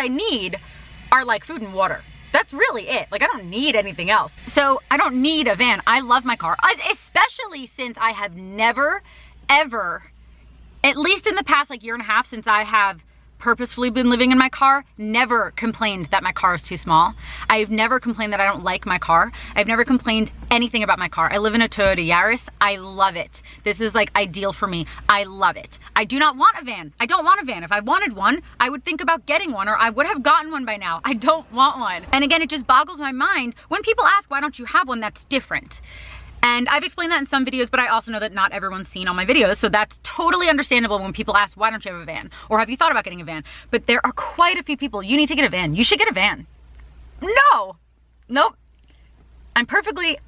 I need are like food and water. That's really it. Like, I don't need anything else. So I don't need a van. I love my car, especially since I have never, ever, at least in the past like year and a half since I have purposefully been living in my car, never complained that my car is too small. I've never complained that I don't like my car. I've never complained anything about my car. I live in a Toyota Yaris. I love it. This is like ideal for me. I love it. I do not want a van. I don't want a van. If I wanted one, I would think about getting one, or I would have gotten one by now. I don't want one. And again, it just boggles my mind when people ask, why don't you have one? That's different. And I've explained that in some videos, but I also know that not everyone's seen all my videos, so that's totally understandable when people ask, why don't you have a van? Or have you thought about getting a van? But there are quite a few people, you need to get a van. You should get a van. No, nope. I'm perfectly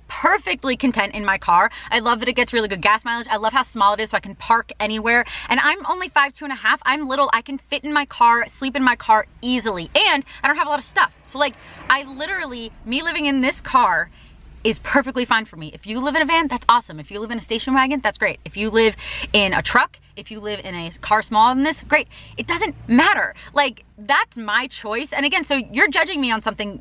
content in my car. I love that it gets really good gas mileage. I love how small it is so I can park anywhere. And I'm only 5'2.5". I'm little. I can fit in my car, sleep in my car easily. And I don't have a lot of stuff. So like, I literally, me living in this car is perfectly fine for me. If you live in a van, that's awesome. If you live in a station wagon, that's great. If you live in a truck, if you live in a car smaller than this, great. It doesn't matter. Like, that's my choice. And again, so you're judging me on something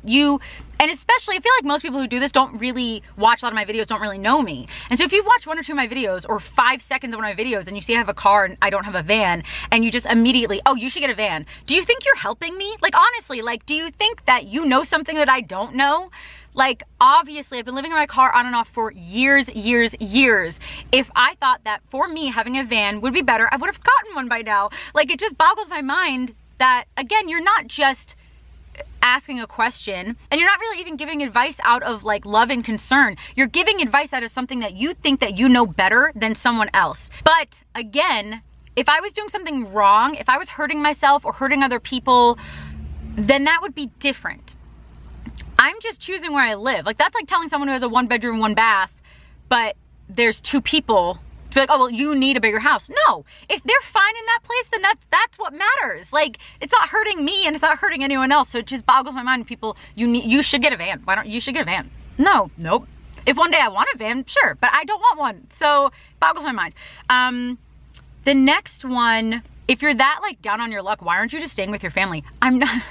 and especially I feel like most people who do this don't really watch a lot of my videos, don't really know me. And so if you've watched 1 or 2 of my videos or 5 seconds of one of my videos and you see I have a car and I don't have a van and you just immediately, oh, you should get a van. Do you think you're helping me? Like, honestly, like, do you think that you know something that I don't know? Like, obviously, I've been living in my car on and off for years. If I thought that for me, having a van would be better, I would have gotten one by now. Like, it just boggles my mind that, again, you're not just asking a question and you're not really even giving advice out of like love and concern. You're giving advice out of something that you think that you know better than someone else. But again, if I was doing something wrong, if I was hurting myself or hurting other people, then that would be different. I'm just choosing where I live. Like, that's like telling someone who has a 1-bedroom, 1-bath, but there's 2 people to be like, oh, well, you need a bigger house. No, if they're fine in that place, then that's what matters. Like, it's not hurting me and it's not hurting anyone else. So it just boggles my mind. People, you should get a van. Why don't you should get a van? No, nope. If one day I want a van, sure, but I don't want one. So it boggles my mind. The next one, if you're that like down on your luck, why aren't you just staying with your family? I'm not.